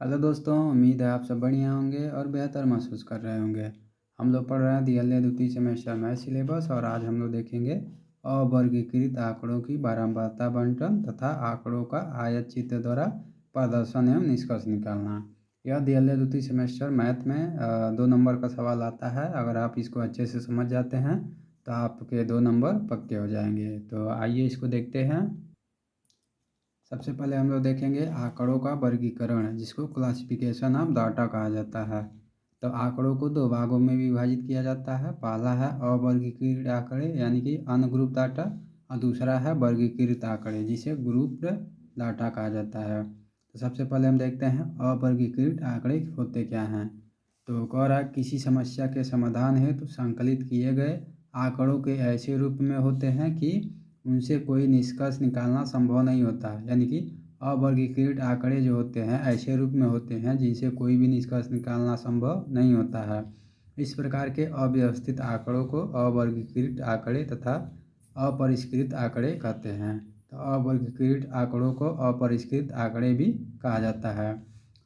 Hello दोस्तों, उम्मीद है आप सब बढ़िया होंगे और बेहतर महसूस कर रहे होंगे। हम लोग पढ़ रहे हैं DLA द्वितीय सेमेस्टर मैथ सिलेबस और आज हम लोग देखेंगे अवर्गीकृत आंकड़ों की बारंबारता बंटन तथा आंकड़ों का आयत चित्र द्वारा प्रदर्शन एवं निष्कर्ष निकालना। यह DLA द्वितीय सेमेस्टर मैथ में 2 नंबर का सवाल आता है। अगर आप इसको अच्छे से समझ जाते हैं तो आपके 2 नंबर पक्के हो जाएंगे। तो आइए इसको देखते हैं। सबसे पहले हम लोग देखेंगे आंकड़ों का वर्गीकरण, जिसको क्लासिफिकेशन ऑफ डाटा कहा जाता है। तो आंकड़ों को 2 भागों में विभाजित किया जाता है। पहला है अवर्गीकृत आंकड़े यानी कि अनग्रुप डाटा, और दूसरा है वर्गीकृत आंकड़े जिसे ग्रुप्ड डाटा कहा जाता है। तो सबसे पहले हम देखते हैं अवर्गीकृत आंकड़े होते क्या हैं। तो कह रहा है किसी समस्या के समाधान हेतु संकलित किए गए आंकड़ों के ऐसे रूप में होते हैं कि उनसे कोई निष्कर्ष निकालना संभव नहीं होता है। यानी कि अवर्गीकृत आंकड़े जो होते हैं ऐसे रूप में होते हैं जिनसे कोई भी निष्कर्ष निकालना संभव नहीं होता है। इस प्रकार के अव्यवस्थित आंकड़ों को अवर्गीकृत आंकड़े तथा अपरिष्कृत आंकड़े कहते हैं। तो अवर्गीकृत आंकड़ों को अपरिष्कृत आंकड़े भी कहा जाता है।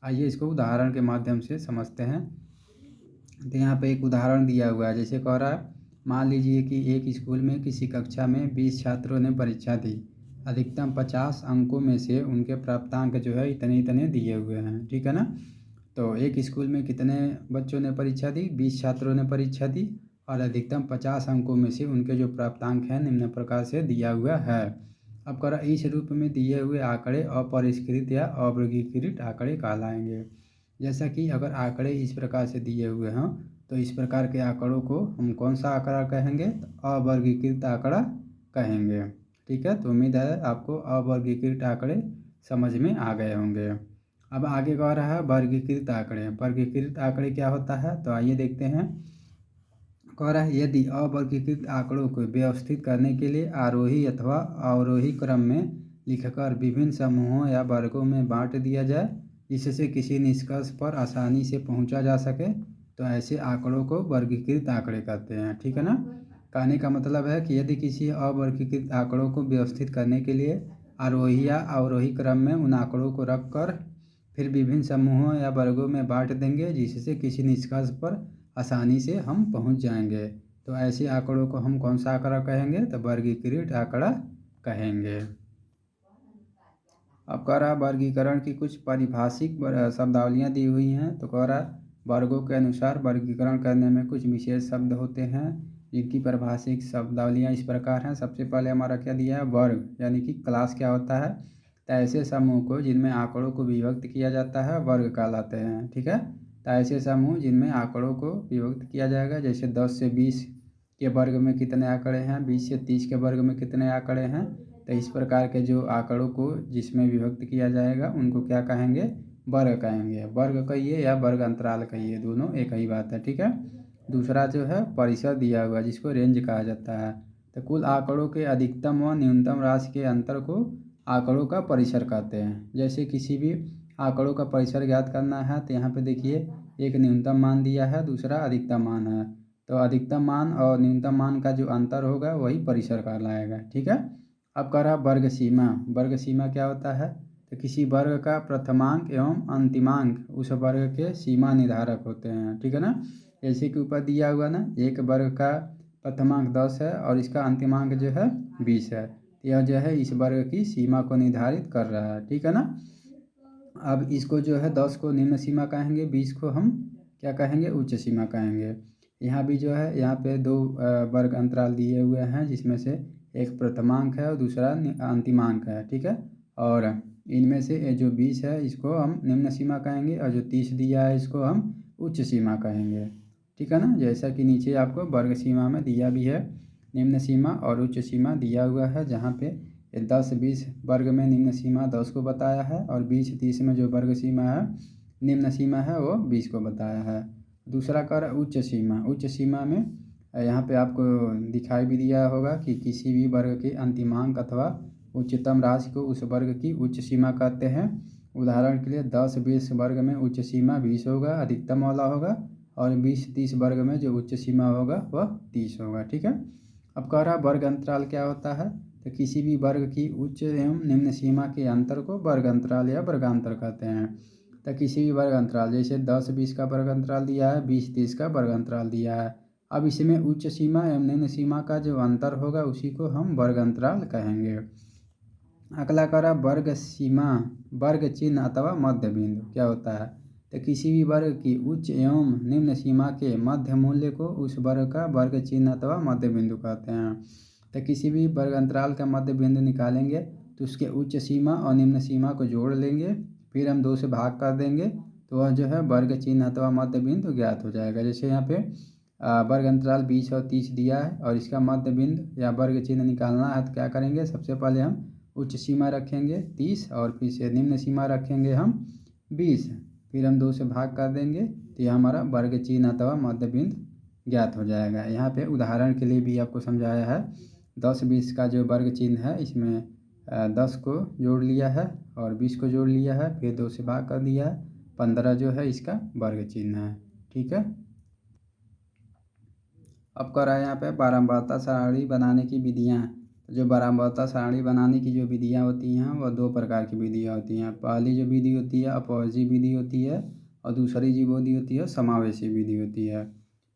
आइए इसको उदाहरण के माध्यम से समझते हैं। तो यहाँ पे एक उदाहरण दिया हुआ है, जैसे कह रहा है मान लीजिए कि एक स्कूल में किसी कक्षा में 20 छात्रों ने परीक्षा दी। अधिकतम 50 अंकों में से उनके प्राप्तांक जो है इतने इतने दिए हुए हैं, ठीक है ना। तो एक स्कूल में कितने बच्चों ने परीक्षा दी? 20 छात्रों ने परीक्षा दी और अधिकतम 50 अंकों में से उनके जो प्राप्तांक हैं निम्न प्रकार से दिया हुआ है। अब कह रहा इस रूप में दिए हुए आंकड़े अपरिष्कृत या अवर्गीकृत आंकड़े कहलाएंगे। जैसा कि अगर आंकड़े इस प्रकार से दिए हुए हों तो इस प्रकार के आंकड़ों को हम कौन सा आंकड़ा कहेंगे? तो अवर्गीकृत आंकड़ा कहेंगे। ठीक है, तो उम्मीद है आपको अवर्गीकृत आंकड़े समझ में आ गए होंगे। अब आगे कह रहा है वर्गीकृत आंकड़े। वर्गीकृत आंकड़े क्या होता है, तो आइए देखते हैं। कह रहा है यदि अवर्गीकृत आंकड़ों को व्यवस्थित करने के लिए आरोही अथवा अवरोही क्रम में लिखकर विभिन्न समूहों या वर्गों में बांट दिया जाए जिससे किसी निष्कर्ष पर आसानी से पहुंचा जा सके, तो ऐसे आंकड़ों को वर्गीकृत आंकड़े कहते हैं। ठीक है ना। कहने का मतलब है कि यदि किसी अवर्गीकृत आंकड़ों को व्यवस्थित करने के लिए आरोही या अवरोही क्रम में उन आंकड़ों को रखकर फिर विभिन्न समूहों या वर्गों में बांट देंगे जिससे किसी निष्कर्ष पर आसानी से हम पहुंच जाएंगे, तो ऐसे आंकड़ों को हम कौन सा आंकड़ा कहेंगे? तो वर्गीकृत आंकड़ा कहेंगे। अब कह रहा वर्गीकरण की कुछ पारिभाषिक शब्दावलियाँ दी हुई हैं। तो कह रहा वर्गों के अनुसार वर्गीकरण करने में कुछ विशेष शब्द होते हैं जिनकी पारिभाषिक शब्दावलियाँ इस प्रकार हैं। सबसे पहले हमारा क्या दिया है? वर्ग यानी कि क्लास क्या होता है? तो ऐसे समूह को जिनमें आंकड़ों को विभक्त किया जाता है वर्ग कहलाते हैं। ठीक है, तो ऐसे समूह जिनमें आंकड़ों को विभक्त किया जाएगा, जैसे 10 से 20 के वर्ग में कितने आंकड़े हैं, 20 से 30 के वर्ग में कितने आंकड़े हैं, तो इस प्रकार के जो आंकड़ों को जिसमें विभक्त किया जाएगा उनको क्या कहेंगे? वर्ग कहेंगे। वर्ग कहिए या वर्ग अंतराल कहिए, दोनों एक ही बात है। ठीक है। दूसरा जो है परिसर दिया हुआ जिसको रेंज कहा जाता है। तो कुल आंकड़ों के अधिकतम व न्यूनतम राशि के अंतर को आंकड़ों का परिसर कहते हैं। जैसे किसी भी आंकड़ों का परिसर ज्ञात करना है तो यहाँ पे देखिए एक न्यूनतम मान दिया है, दूसरा अधिकतम मान है। तो अधिकतम मान और न्यूनतम मान का जो अंतर होगा वही परिसर कहलाएगा। ठीक है। अब कह रहा वर्ग सीमा। वर्ग सीमा क्या होता है? तो किसी वर्ग का प्रथमांक एवं अंतिमांक उस वर्ग के सीमा निर्धारक होते हैं। ठीक है ना। जैसे कि ऊपर दिया हुआ ना, एक वर्ग का प्रथमांक 10 है और इसका अंतिमांक जो है 20 है। यह जो है इस वर्ग की सीमा को निर्धारित कर रहा है। ठीक है ना। अब इसको जो है 10 को निम्न सीमा कहेंगे, 20 को हम क्या कहेंगे? उच्च सीमा कहेंगे। यहाँ भी जो है यहाँ पे 2 वर्ग अंतराल दिए हुए हैं जिसमें से एक प्रथमांक है और दूसरा अंतिमांक है। ठीक है। और इनमें से ये जो 20 है इसको हम निम्न सीमा कहेंगे और जो 30 दिया है इसको हम उच्च सीमा कहेंगे। ठीक है ना। जैसा कि नीचे आपको वर्ग सीमा में दिया भी है, निम्न सीमा और उच्च सीमा दिया हुआ है, जहाँ पे 10-20 वर्ग में निम्न सीमा 10 को बताया है और 20-30 में जो वर्ग सीमा है निम्न सीमा है वो 20 को बताया है। दूसरा कर उच्च सीमा। उच्च सीमा में यहाँ पे आपको दिखाई भी दिया होगा कि किसी भी वर्ग के अंतिमांक अथवा उच्चतम राशि को उस वर्ग की उच्च सीमा कहते हैं। उदाहरण के लिए 10-20 वर्ग में उच्च सीमा 20 होगा, अधिकतम वाला होगा, और 20-30 वर्ग में जो उच्च सीमा होगा वह 30 होगा। ठीक है। अब कह रहा वर्ग अंतराल क्या होता है? तो किसी भी वर्ग की उच्च एवं निम्न सीमा के अंतर को वर्ग अंतराल या वर्गांतर कहते हैं। तो किसी भी वर्ग अंतराल जैसे 10-20 का वर्ग अंतराल दिया है, 20-30 का वर्ग अंतराल दिया है। अब इसमें उच्च सीमा एवं निम्न सीमा का जो अंतर होगा उसी को हम वर्ग अंतराल कहेंगे। अगला करा वर्ग सीमा, वर्ग चिन्ह अथवा मध्य बिंदु क्या होता है। तो किसी भी वर्ग की उच्च एवं निम्न सीमा के मध्य मूल्य को उस वर्ग का वर्ग चिन्ह अथवा मध्य बिंदु कहते हैं। तो किसी भी वर्ग अंतराल का मध्य बिंदु निकालेंगे तो उसके उच्च सीमा और निम्न सीमा को जोड़ लेंगे, फिर हम 2 से भाग कर देंगे तो वह जो है वर्ग चिन्ह अथवा मध्य बिंदु ज्ञात हो जाएगा। जैसे यहाँ पे वर्ग अंतराल 20 और 30 दिया है और इसका मध्य बिंदु या वर्ग चिन्ह निकालना है तो क्या करेंगे, सबसे पहले हम उच्च सीमा रखेंगे 30 और फिर से निम्न सीमा रखेंगे हम 20, फिर हम 2 से भाग कर देंगे तो यह हमारा वर्ग चिन्ह अथवा मध्य बिंदु ज्ञात हो जाएगा। यहाँ पे उदाहरण के लिए भी आपको समझाया है। 10-20 का जो वर्ग चिन्ह है इसमें 10 को जोड़ लिया है और 20 को जोड़ लिया है, फिर 2 से भाग कर दिया है, 15 जो है इसका वर्ग चिन्ह है। ठीक है। अब कर रहा है यहाँ पे बारंबारता सारणी बनाने की विधियाँ। जो बारंबारता सारणी बनाने की जो विधियाँ होती हैं वह 2 प्रकार की विधियाँ होती हैं। पहली जो विधि होती है अपवर्जी विधि होती है और दूसरी जो विधि होती है समावेशी विधि होती है।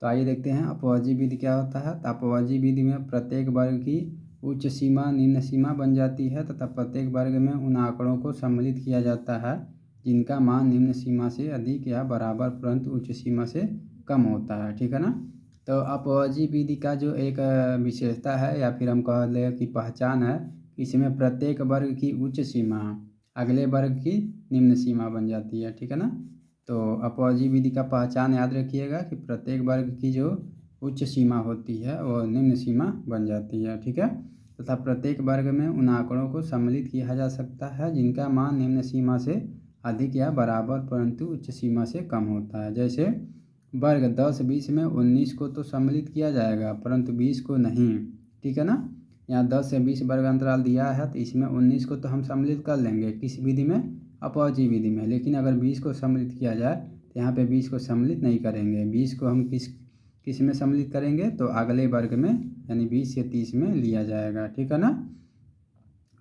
तो आइए देखते हैं अपवर्जी विधि क्या होता है। तो अपवर्जी विधि में प्रत्येक वर्ग की उच्च सीमा निम्न सीमा बन जाती है तथा प्रत्येक वर्ग में उन आंकड़ों को सम्मिलित किया जाता है जिनका मान निम्न सीमा से अधिक या बराबर परंतु उच्च सीमा से कम होता है। ठीक है ना। तो अपवर्जी विधि का जो एक विशेषता है या फिर हम कह लें कि पहचान है, इसमें प्रत्येक वर्ग की उच्च सीमा अगले वर्ग की निम्न सीमा बन जाती है। ठीक है ना। तो अपवर्जी विधि का पहचान याद रखिएगा कि प्रत्येक वर्ग की जो उच्च सीमा होती है वो निम्न सीमा बन जाती है। ठीक है। तथा प्रत्येक वर्ग में उन आंकड़ों को सम्मिलित किया जा सकता है जिनका मान निम्न सीमा से अधिक या बराबर परंतु उच्च सीमा से कम होता है। जैसे वर्ग 10-20 में 19 को तो सम्मिलित किया जाएगा परंतु 20 को नहीं। ठीक है ना। यहाँ 10 से 20 वर्ग अंतराल दिया है तो इसमें 19 को तो हम सम्मिलित कर लेंगे किस विधि में, अपवर्जी विधि में। लेकिन अगर 20 को सम्मिलित किया जाए तो यहाँ पे 20 को सम्मिलित नहीं करेंगे। 20 को हम किस में सम्मिलित करेंगे तो अगले वर्ग में यानी 20 से 30 में लिया जाएगा। ठीक है ना।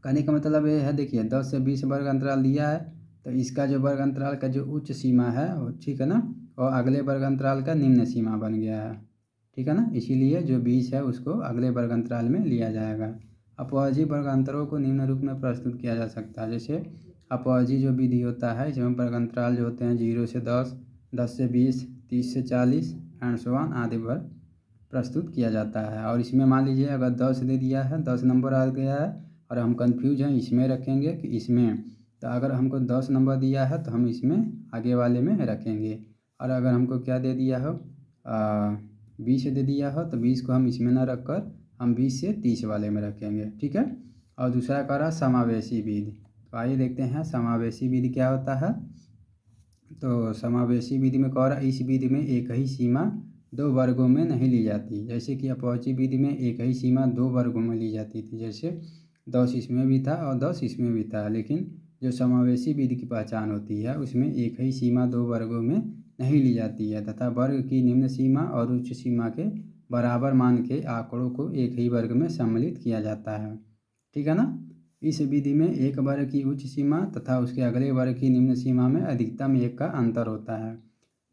कहने का मतलब ये है, देखिए 10 से 20 वर्ग अंतराल दिया है तो इसका जो वर्ग अंतराल का जो उच्च सीमा है वो, ठीक है ना, और अगले वर्ग अंतराल का निम्न सीमा बन गया है। ठीक है ना। इसीलिए जो 20 है उसको अगले वर्ग अंतराल में लिया जाएगा। अपवर्जी वर्ग अंतरों को निम्न रूप में प्रस्तुत किया जा सकता है। जैसे अपवर्जी जो विधि होता है इसमें वर्ग अंतराल जो होते हैं 0 से 10, 10 से 20, 30 से 40 एंड सो ऑन आदि वर्ग प्रस्तुत किया जाता है। और इसमें मान लीजिए अगर 10 दे दिया है, 10 नंबर आ गया है और हम कंफ्यूज हैं इसमें रखेंगे कि इसमें, तो अगर हमको 10 नंबर दिया है तो हम इसमें आगे वाले में रखेंगे। और अगर हमको क्या दे दिया हो 20 दे दिया हो तो 20 को हम इसमें ना रख कर हम 20 से 30 वाले में रखेंगे। ठीक है। और दूसरा कह रहा समावेशी विधि। तो आइए देखते हैं समावेशी विधि क्या होता है। तो समावेशी विधि में कह रहा इस विधि में एक ही सीमा 2 वर्गों में नहीं ली जाती। जैसे कि अपवर्जी विधि में एक ही सीमा 2 वर्गों में ली जाती थी, जैसे 10 इसमें भी था और 10 इसमें भी था। लेकिन जो समावेशी विधि की पहचान होती है उसमें एक ही सीमा 2 वर्गों में नहीं ली जाती है तथा वर्ग की निम्न सीमा और उच्च सीमा के बराबर मान के आंकड़ों को एक ही वर्ग में सम्मिलित किया जाता है। ठीक है ना। इस विधि में एक वर्ग की उच्च सीमा तथा उसके अगले वर्ग की निम्न सीमा में अधिकतम 1 का अंतर होता है।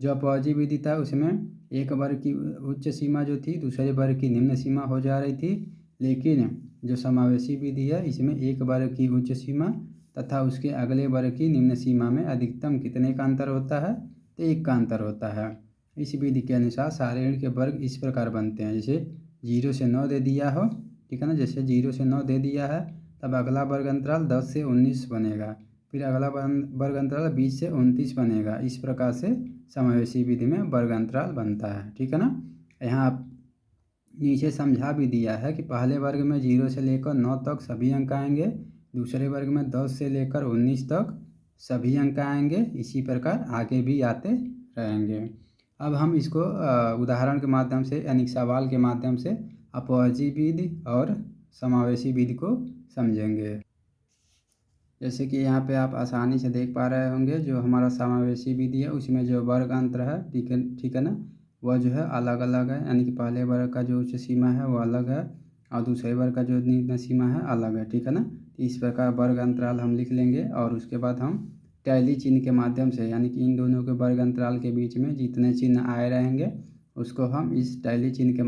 जो अपवर्जी विधि था उसमें एक वर्ग की उच्च सीमा जो थी दूसरे वर्ग की निम्न सीमा हो जा रही थी। लेकिन जो समावेशी विधि है इसमें एक वर्ग की उच्च सीमा तथा उसके अगले वर्ग की निम्न सीमा में अधिकतम कितने का अंतर होता है, तो 1 का अंतर होता है। इस विधि के अनुसार सारणिक के वर्ग इस प्रकार बनते हैं। जैसे 0 से 9 दे दिया हो, ठीक है ना, जैसे 0 से 9 दे दिया है तब अगला वर्ग अंतराल 10 से 19 बनेगा, फिर अगला वर्ग अंतराल 20 से 29 बनेगा। इस प्रकार से समावेशी विधि में वर्ग अंतराल बनता है। ठीक है ना। यहाँ आप नीचे समझा भी दिया है कि पहले वर्ग में 0 से लेकर 9 तक सभी अंक आएंगे, दूसरे वर्ग में 10 से लेकर 19 तक सभी अंक आएंगे, इसी प्रकार आगे भी आते रहेंगे। अब हम इसको उदाहरण के माध्यम से यानी सवाल के माध्यम से अपवर्जी विधि और समावेशी विधि को समझेंगे। जैसे कि यहाँ पे आप आसानी से देख पा रहे होंगे जो हमारा समावेशी विधि है उसमें जो वर्ग अंतर है, ठीक है ना, वह जो है अलग अलग है। यानी कि पहले वर्ग का जो उच्च सीमा है वो अलग है और दूसरे वर्ग का जो निम्न सीमा है अलग है। ठीक है ना। इस प्रकार वर्ग अंतराल हम लिख लेंगे और उसके बाद हम टैली चिन्ह के माध्यम से, यानी कि इन दोनों के वर्ग अंतराल के बीच में जितने चिन्ह आए रहेंगे उसको हम इस टैली चिन्ह के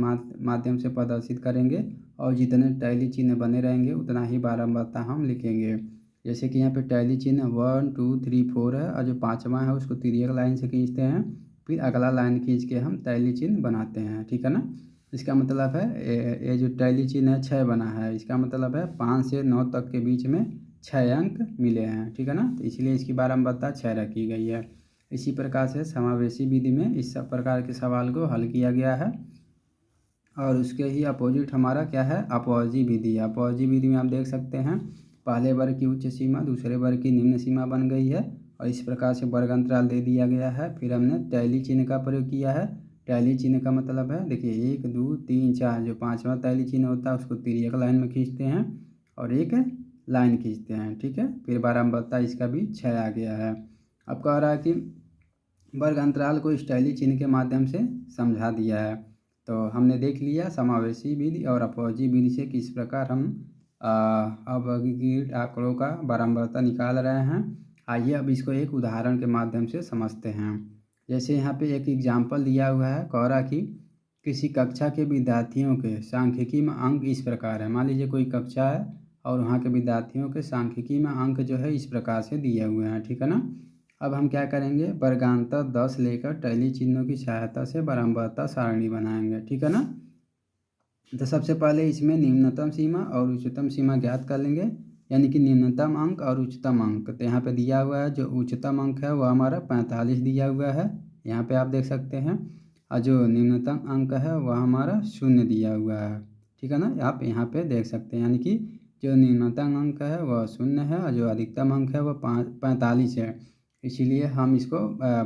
माध्यम से प्रदर्शित करेंगे, और जितने टैली चिन्ह बने रहेंगे उतना ही बारंबारता हम लिखेंगे। जैसे कि यहाँ पे टैली चिन्ह 1 2 3 4 है, और जो पाँचवा है उसको तिर्यक लाइन से खींचते हैं, फिर अगला लाइन खींच के हम टैली चिन्ह बनाते हैं। ठीक है ना। इसका मतलब है ये जो टैली चिन्ह है 6 बना है, इसका मतलब है 5 से 9 तक के बीच में 6 अंक मिले हैं। ठीक है ना। तो इसलिए इसकी बारंबारता 6 रखी गई है। इसी प्रकार से समावेशी विधि में इस सब प्रकार के सवाल को हल किया गया है। और उसके ही अपोजिट हमारा क्या है, अपवाजी विधि। अपवाजी विधि में आप देख सकते हैं पहले वर्ग की उच्च सीमा दूसरे वर्ग की निम्न सीमा बन गई है, और इस प्रकार से वर्ग अंतराल दे दिया गया है। फिर हमने टैली चिन्ह का प्रयोग किया है। टैली चिन्ह का मतलब है, देखिए 1 2 3 4, जो पाँचवा टैली चिन्ह होता है उसको तिर्यक लाइन में खींचते हैं और एक लाइन खींचते हैं। ठीक है। फिर बारंबारता इसका भी 6 आ गया है। अब कह रहा है कि वर्ग अंतराल को इस टैली चिन्ह के माध्यम से समझा दिया है। तो हमने देख लिया समावेशी विधि और अपवाजी विधि से किस प्रकार हम अवर्गीकृत आंकड़ों का बारंबारता निकाल रहे हैं। आइए अब इसको एक उदाहरण के माध्यम से समझते हैं। जैसे यहाँ पे एक एग्जाम्पल दिया हुआ है, कह रहा कि किसी कक्षा के विद्यार्थियों के सांख्यिकी में अंक इस प्रकार है। मान लीजिए कोई कक्षा है और वहाँ के विद्यार्थियों के सांख्यिकी में अंक जो है इस प्रकार से दिए हुए हैं। ठीक है ना। अब हम क्या करेंगे, वर्गांतर 10 लेकर टैली चिन्हों की सहायता से बारंबारता सारणी बनाएंगे। ठीक है ना। तो सबसे पहले इसमें निम्नतम सीमा और उच्चतम सीमा ज्ञात कर लेंगे, यानी कि निम्नतम अंक और उच्चतम अंक। तो यहाँ पे दिया हुआ है जो उच्चतम अंक है वो हमारा 45 दिया हुआ है, यहाँ पे आप देख सकते हैं। और जो निम्नतम अंक है वह हमारा 0 दिया हुआ है। ठीक है ना। आप यहाँ पे देख सकते हैं, यानी कि जो निम्नतम अंक है वह 0 है और जो अधिकतम अंक है वह 45 है। इसीलिए हम इसको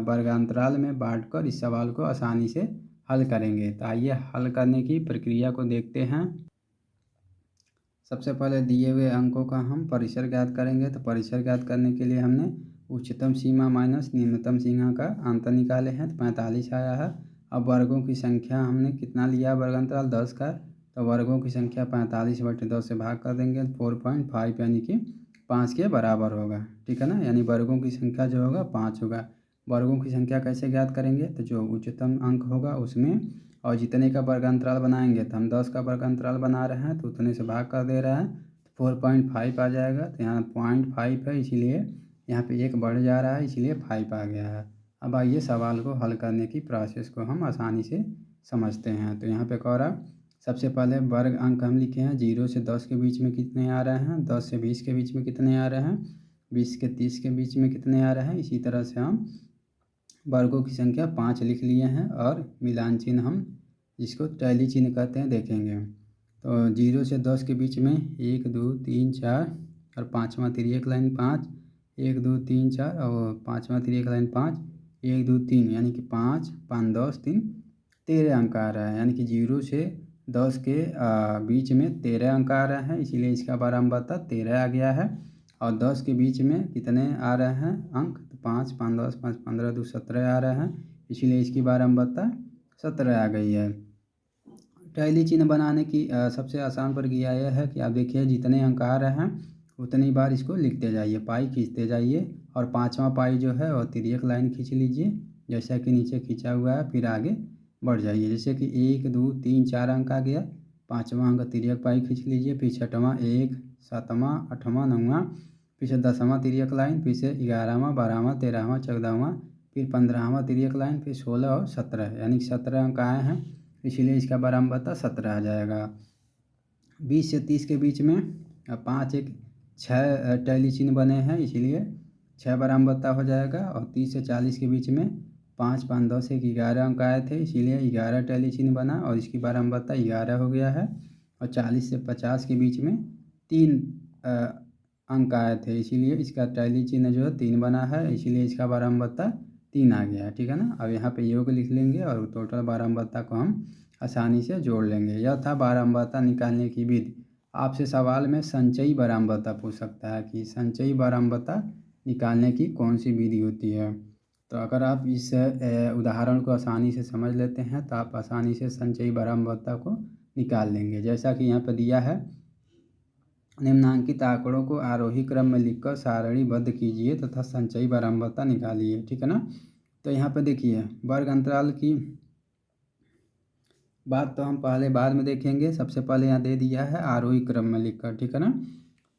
वर्गांतराल में बांट कर इस सवाल को आसानी से हल करेंगे। तो आइए हल करने की प्रक्रिया को देखते हैं। सबसे पहले दिए हुए अंकों का हम परिसर ज्ञात करेंगे। तो परिसर ज्ञात करने के लिए हमने उच्चतम सीमा माइनस निम्नतम सीमा का अंतर निकाले हैं, तो 45 आया है। अब वर्गों की संख्या हमने कितना लिया, वर्गांतराल 10 का, तो वर्गों की संख्या 45/10 से भाग कर देंगे, 4.5 यानी कि 5 के बराबर होगा। ठीक है ना। यानी वर्गों की संख्या जो होगा 5 होगा। वर्गों की संख्या कैसे ज्ञात करेंगे, तो जो उच्चतम अंक होगा उसमें, और जितने का वर्गांतराल बनाएंगे, तो हम 10 का वर्गांतराल बना रहे हैं तो उतने से भाग कर दे रहे हैं, तो 4.5 आ जाएगा। तो यहाँ 0.5 है, इसीलिए यहाँ पे एक बढ़ जा रहा है, इसलिए 5 आ गया है। अब आइए सवाल को हल करने की प्रोसेस को हम आसानी से समझते हैं। तो यहाँ पे कह रहा सबसे पहले वर्ग अंक हम लिखे हैं, 0 से 10 के बीच में कितने आ रहे हैं, 10 से 20 के बीच में कितने आ रहे हैं, 20 से 30 के बीच में कितने आ रहे हैं। इसी तरह से हम वर्गों की संख्या 5 लिख लिए हैं, और मिलान चिन्ह हम जिसको टैली चिन्ह कहते हैं देखेंगे। तो 0 से 10 के बीच में 1 2 3 4, और पाँचवा तिर्यक लाइन 5, 1 2 3 4, और पाँचवा तिर्यक लाइन 5, 1 2 3, यानी कि 5 5 10 3 13 अंक आ रहा है। यानी कि 0 से 10 के बीच में 13 अंक आ रहे हैं, इसीलिए इसका बारंबारता 13 आ गया है। और 10 के बीच में कितने आ रहे हैं अंक, तो 5 5 10 5 15 2 17 आ रहे हैं, इसीलिए इसकी बारंबारता 17 आ गई है। टैली चिन्ह बनाने की सबसे आसान प्रक्रिया यह है कि आप देखिए जितने अंक आ रहे हैं उतनी बार इसको लिखते जाइए, पाई खींचते जाइए, और पाँचवा पाई जो है वह तिर्यक लाइन खींच लीजिए जैसा कि नीचे खींचा हुआ है, फिर आगे बढ़ जाइए। जैसे कि 1 2 3 4 अंक आ गया, पाँचवा अंक तिर्यक पाई खींच लीजिए, फिर छठवां 1, सातवां 8वां 9वां, फिर से 10वां तिर्यक लाइन, फिर से 11वां 12वां 13वां 14वां, फिर 15वां तिर्यक लाइन, फिर 16 और 17, यानी कि 17 अंक आए हैं, इसीलिए इसका बारंबारता 17 आ जाएगा। 20 से 30 के बीच में 5 1 6 टैली चिन्ह बने हैं, इसीलिए 6 बारंबारता हो जाएगा। और 30 से 40 के बीच में 5 5 10 1 11 अंक आए थे, इसीलिए 11 टैली चिन्ह बना और इसकी बारंबारता 11 हो गया है। और 40 से 50 के बीच में 3 अंक आए थे, इसीलिए इसका टैली चिन्ह जो है 3 बना है, इसीलिए इसका बारंबारता 3 आ गया है। ठीक है ना। अब यहाँ पे योग लिख लेंगे और टोटल बारंबारता को हम आसानी से जोड़ लेंगे। यह था बारंबारता निकालने की विधि। आपसे सवाल में संचयी बारंबारता पूछ सकता है कि संचयी बारंबारता निकालने की कौन सी विधि होती है। तो अगर आप इस उदाहरण को आसानी से समझ लेते हैं तो आप आसानी से संचयी बारंबारता को निकाल लेंगे। जैसा कि यहाँ पर दिया है निम्नांकित आंकड़ों को आरोही क्रम में लिखकर सारणीबद्ध कीजिए तथा संचयी बारंबारता निकालिए। ठीक है ना। तो यहाँ पे देखिए वर्ग अंतराल की बात तो हम पहले बाद में देखेंगे। सबसे पहले यहाँ दे दिया है आरोही क्रम में लिखकर। ठीक है ना।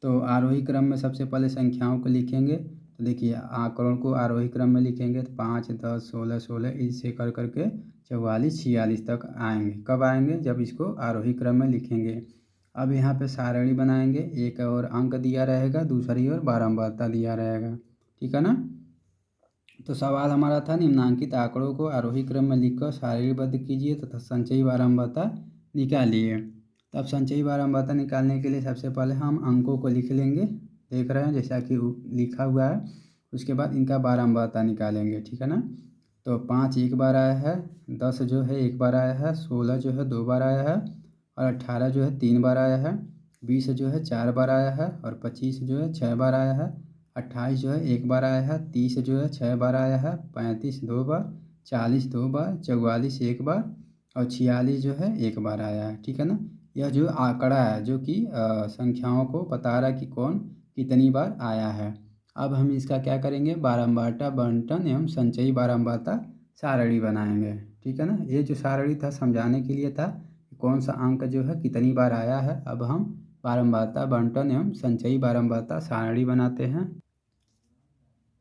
तो आरोही क्रम में सबसे पहले संख्याओं को लिखेंगे। तो देखिए आंकड़ों को आरोही क्रम में लिखेंगे तो 5, 10, 16, 16 इसे कर करके 44, 46 तक आएंगे। कब आएंगे? जब इसको आरोही क्रम में लिखेंगे। अब यहाँ पे सारणी बनाएंगे, एक और अंक दिया रहेगा, दूसरी ओर बारंबारता दिया रहेगा। ठीक है ना। तो सवाल हमारा था निम्नांकित आंकड़ों को आरोही क्रम में लिखकर सारणीबद्ध कीजिए तथा संचयी बारंबारता निकालिए। तो अब संचयी बारंबारता निकालने के लिए सबसे पहले हम अंकों को लिख लेंगे। देख रहे हैं जैसा कि लिखा हुआ है। उसके बाद इनका बारंबारता निकालेंगे। ठीक है ना। तो 5 एक बार आया है, 10 जो है एक बार आया है, 16 जो है 2 बार आया है और 18 जो है 3 बार आया है, 20 जो है 4 बार आया है और 25 जो है 6 बार आया है, 28 जो है एक बार आया है, 30 जो है 6 बार आया है, 35 2 बार, 40 2 बार, 44 एक बार और 46 जो है एक बार आया है। ठीक है ना। यह जो आंकड़ा है जो कि संख्याओं को बता रहा है कि कौन कितनी बार आया है। अब हम इसका क्या करेंगे? बारंबारता बंटन एवं संचयी बारंबारता सारणी बनाएंगे। ठीक है ना। ये जो सारणी था समझाने के लिए था कि कौन सा अंक जो है कितनी बार आया है। अब हम बारंबारता बंटन एवं संचयी बारंबारता सारणी बनाते हैं।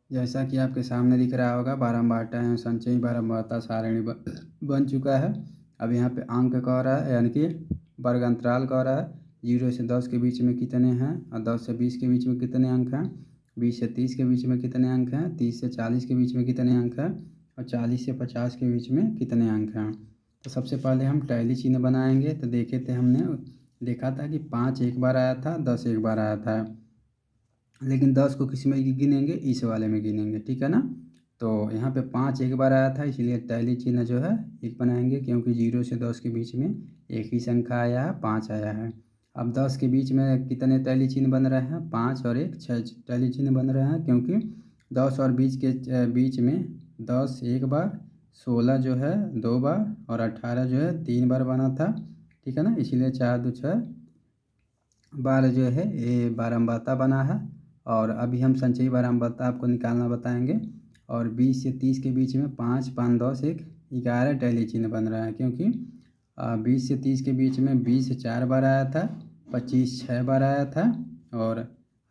जैसा कि आपके सामने दिख रहा होगा बारंबारता एवं संचयी बारंबारता सारणी बन चुका है। अब यहाँ पे अंक कह रहा है यानी कि वर्ग अंतराल कह रहा है 0 से 10 के बीच में कितने हैं और 10 से 20 के बीच में कितने अंक हैं, 20 से 30 के बीच में कितने अंक हैं, 30 से 40 के बीच में कितने अंक हैं और 40 से 50 के बीच में कितने अंक हैं। तो सबसे पहले हम टैली चिन्ह बनाएंगे। तो देखे थे हमने देखा था कि 5 एक बार आया था, 10 एक बार आया था, लेकिन 10 को किस में गिनेंगे? इस वाले में गिनेंगे। ठीक है ना। तो यहाँ पे 5 एक बार आया था इसलिए टैली चिन्ह जो है एक बनाएंगे, क्योंकि 0 से 10 के बीच में एक ही संख्या आया है, 5 आया है। अब 10 के बीच में कितने टैली चिन्ह बन रहे हैं? 5 और 1 6 टैली चिन्ह बन रहे हैं, क्योंकि 10 और 20 के बीच में 10 एक बार, 16 जो है 2 बार और 18 जो है 3 बार बना था। ठीक है ना। इसीलिए 4 2 6 12 जो है ये बारंबारता बना है। और अभी हम संचयी बारंबारता आपको निकालना बताएंगे। और 20 से 30 के बीच में 5 5 10 1 11 टैली चिन्ह बन रहा है, क्योंकि 20 से 30 के बीच में 20 4 बार आया था, 25 6 बार आया था और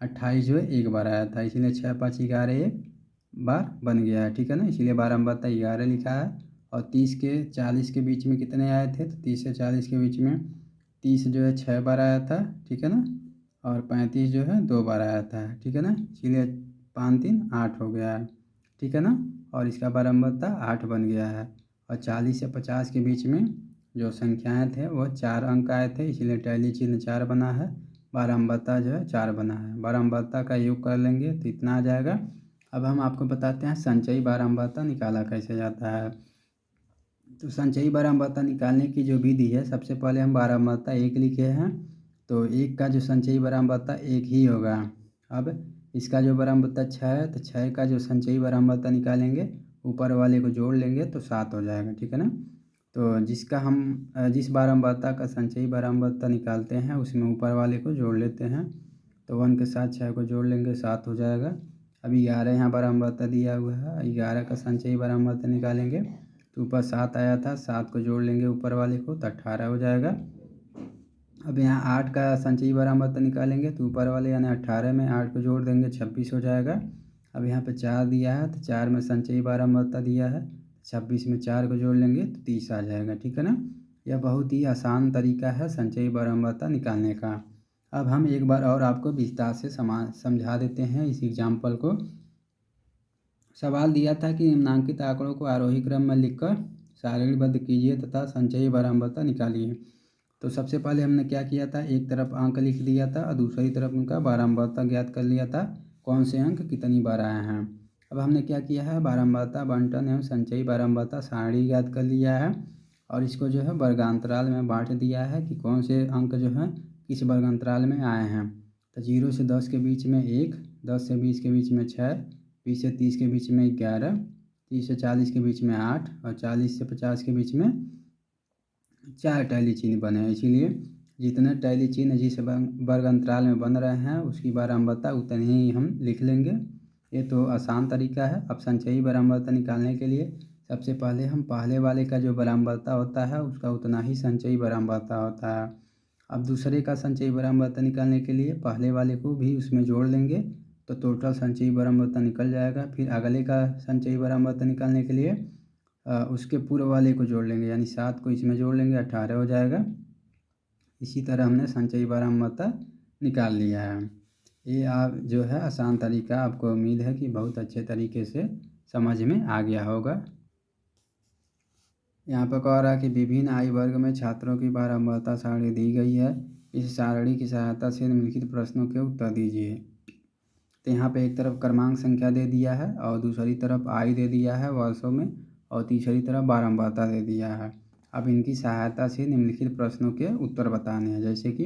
28 जो है एक बार आया था, इसलिए 6 5 11 एक बार बन गया है। ठीक है ना। इसीलिए बारंबारता 11 लिखा है। और 30 के 40 के बीच में कितने आए थे? तो 30 से 40 के बीच में 30 जो है 6 बार आया था। ठीक है ना। और 35 जो है 2 बार आया था। ठीक है ना। इसीलिए 5 3 8 हो गया है। ठीक है ना। और इसका बारंबारता 8 बन गया है। और 40 से 50 के बीच में जो संख्याएं थे वो 4 अंक आए थे, इसलिए टैली चिन्ह 4 बना है। बारंबारता जो है 4 बना है। बारंबारता का योग कर लेंगे तो इतना आ जाएगा। अब हम आपको बताते हैं संचयी बारंबारता निकाला कैसे जाता है। तो संचयी बारंबारता निकालने की जो विधि है, सबसे पहले हम बारंबारता 1 लिखे हैं। तो 1 का जो संचयी बारंबारता 1 ही होगा। अब इसका जो बारंबारता 6 है तो 6 का जो संचयी बारंबारता निकालेंगे ऊपर वाले को जोड़ लेंगे तो 7 हो जाएगा। ठीक है ना। तो जिस बारंबारता का संचयी बारंबारता निकालते हैं उसमें ऊपर वाले को जोड़ लेते हैं। तो 1 के साथ 6 को जोड़ लेंगे 7 हो जाएगा। अभी 11 यहाँ बारंबारता दिया हुआ है, 11 का संचयी बारंबारता निकालेंगे तो ऊपर 7 आया था, 7 को जोड़ लेंगे ऊपर वाले को तो 18 हो जाएगा। अब यहाँ 8 का संचयी बारंबारता निकालेंगे तो ऊपर वाले यानी 18 में 8 को जोड़ देंगे 26 हो जाएगा। अब यहाँ पे 4 दिया है तो 4 में संचयी बारंबारता दिया है, 26 में 4 को जोड़ लेंगे तो 30 आ जाएगा। ठीक है ना। यह बहुत ही आसान तरीका है संचयी बारंबारता निकालने का। अब हम एक बार और आपको विस्तार से समझा देते हैं इस एग्जाम्पल को। सवाल दिया था कि निम्नांकित आंकड़ों को आरोही क्रम में लिखकर सारणीबद्ध कीजिए तथा संचयी बारंबारता निकालिए। तो सबसे पहले हमने क्या किया था, एक तरफ अंक लिख दिया था और दूसरी तरफ उनका बारंबारता ज्ञात कर लिया था, कौन से अंक कितनी बार आए हैं। अब हमने क्या किया है, बारंबारता बंटन एवं संचयी बारंबारता सारणी ज्ञात कर लिया है और इसको जो है वर्गांतराल में बांट दिया है कि कौन से अंक जो है किस वर्गांतराल में आए हैं। तो 0 से 10 के बीच में 1, 10 से 20 के बीच में 6, 20 से 30 के बीच में 11, 30 से 40 के बीच में 8 और 40 से 50 के बीच में 4 टैली चिन्ह बने हैं। इसीलिए जितने टैली चिन्ह जिस वर्ग अंतराल में बन रहे हैं उसकी बारंबारता उतनी ही हम लिख लेंगे। ये तो आसान तरीका है। अब संचयी बारंबारता निकालने के लिए सबसे पहले हम पहले वाले का जो बारंबारता होता है उसका उतना ही संचयी बारंबारता होता है। अब दूसरे का संचयी बारंबारता निकालने के लिए पहले वाले को भी उसमें जोड़ लेंगे तो टोटल संचयी बारंबारता निकल जाएगा। फिर अगले का संचयी बारंबारता निकालने के लिए उसके पूर्व वाले को जोड़ लेंगे, यानी 7 को इसमें जोड़ लेंगे, 18 हो जाएगा। इसी तरह हमने संचयी बारंबारता निकाल लिया है। ये आप जो है आसान तरीका, आपको उम्मीद है कि बहुत अच्छे तरीके से समझ में आ गया होगा। यहाँ पर कह रहा है कि विभिन्न आयु वर्ग में छात्रों की बारंबारता सारणी दी गई है। इस सारणी की सहायता से निम्नलिखित प्रश्नों के उत्तर दीजिए। तो यहाँ पे एक तरफ क्रमांक संख्या दे दिया है और दूसरी तरफ आयु दे दिया है वर्षों में और तीसरी तरफ बारंबारता दे दिया है। अब इनकी सहायता से निम्नलिखित प्रश्नों के उत्तर बताने हैं। जैसे कि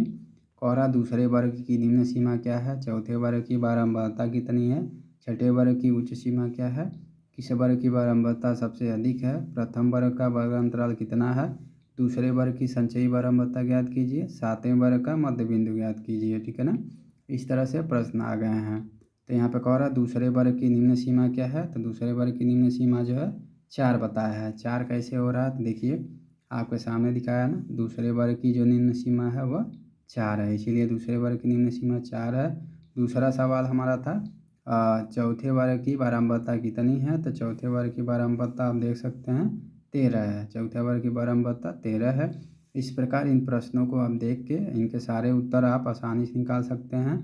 कह दूसरे वर्ग की निम्न सीमा क्या है, चौथे वर्ग की बारंबारता कितनी है, छठे वर्ग की उच्च सीमा क्या है, किस वर्ग की बारंबारता सबसे अधिक है, प्रथम वर्ग का वर्ग अंतराल कितना है, दूसरे वर्ग की संचयी बारंबारता ज्ञात कीजिए, सातवें वर्ग का मध्य बिंदु ज्ञात कीजिए। ठीक है ना, इस तरह से प्रश्न आ गए हैं। तो यहाँ पे कह रहा है दूसरे वर्ग की निम्न सीमा क्या है, तो दूसरे वर्ग की निम्न सीमा जो है 4 बताया है। 4 कैसे हो रहा है तो देखिए आपके सामने दिखाया ना, दूसरे वर्ग की जो निम्न सीमा है वह 4 है, इसीलिए दूसरे वर्ग की निम्न सीमा 4 है। दूसरा सवाल हमारा था चौथे वर्ग की बारंबारता कितनी है, तो चौथे वर्ग की बारंबारता आप देख सकते हैं 13 है। चौथे वर्ग की बारंबारता 13 है। इस प्रकार इन प्रश्नों को आप देख के इनके सारे उत्तर आप आसानी से निकाल सकते हैं।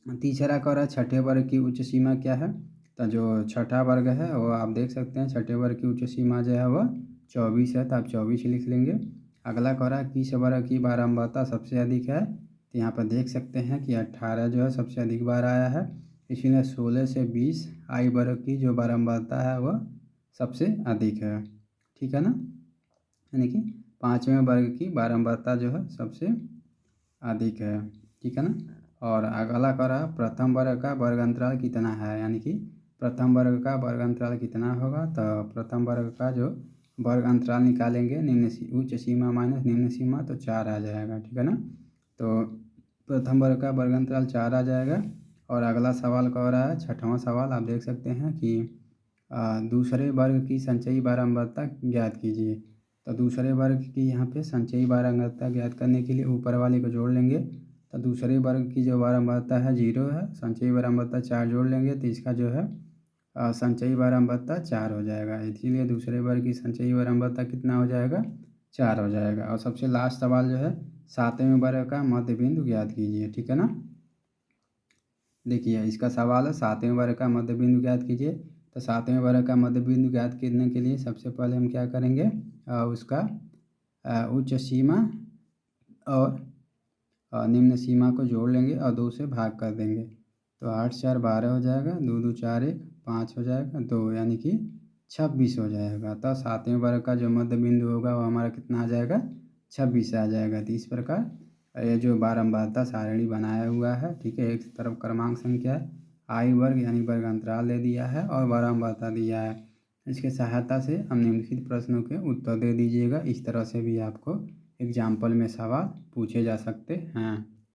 तीसरा कह रहा है छठे वर्ग की उच्च सीमा क्या है, तो जो छठा वर्ग है वो आप देख सकते हैं छठे वर्ग की उच्च सीमा जो है वह 24 है, तो आप 24 लिख लेंगे। अगला कह रहा है किस वर्ग की बारंबारता सबसे अधिक है, तो यहाँ पर देख सकते हैं कि 18 जो है सबसे अधिक बार आया है, इसीलिए 16 से 20 आयु वर्ग की जो बारंबारता है वह सबसे अधिक है। ठीक है ना, यानी कि पाँचवें वर्ग की बारंबारता जो है सबसे अधिक है। ठीक है ना, और अगला कर रहा प्रथम वर्ग का वर्ग अंतराल कितना है, यानी कि प्रथम वर्ग का वर्ग अंतराल कितना होगा, तो प्रथम वर्ग का जो वर्ग अंतराल निकालेंगे उच्च सीमा माइनस निम्न सीमा तो 4 आ जाएगा। ठीक है ना, तो प्रथम वर्ग का वर्ग अंतराल 4 आ जाएगा। और अगला सवाल कह रहा है छठवां सवाल आप देख सकते हैं कि दूसरे वर्ग की संचयी बारंबारता ज्ञात कीजिए। तो दूसरे वर्ग की यहाँ पे संचयी बारंबारता ज्ञात करने के लिए ऊपर वाले को जोड़ लेंगे, तो दूसरे वर्ग की जो बारंबारता है 0 है, संचयी बारंबारता 4 जोड़ लेंगे तो इसका जो है संचयी बारंबारता 4 हो जाएगा। इसीलिए दूसरे वर्ग की संचयी बारंबारता कितना हो जाएगा, 4 हो जाएगा। और सबसे लास्ट सवाल जो है सातवें वर्ग का मध्य बिंदु ज्ञात कीजिए। ठीक है ना, देखिए इसका सवाल है सातवें वर्ग का मध्य बिंदु ज्ञात कीजिए। तो सातवें वर्ग का मध्य बिंदु ज्ञात करने के लिए सबसे पहले हम क्या करेंगे, उसका उच्च सीमा और निम्न सीमा को जोड़ लेंगे और 2 से भाग कर देंगे, तो 8 4 12 हो जाएगा, 2 2 4 1 5 हो जाएगा, 2 यानी कि 26 हो जाएगा। तो सातवें वर्ग का जो मध्य बिंदु होगा वो हमारा कितना आ जाएगा, 26 आ जाएगा। तो इस प्रकार ये जो बारंबारता सारणी बनाया हुआ है, ठीक है, एक तरफ क्रमांक संख्या है, आयु वर्ग यानी वर्ग अंतराल दे दिया है और बारंबारता दिया है। इसके सहायता से हम निम्नलिखित प्रश्नों के उत्तर दे दीजिएगा। इस तरह से भी आपको एग्जाम्पल में सवाल पूछे जा सकते हैं।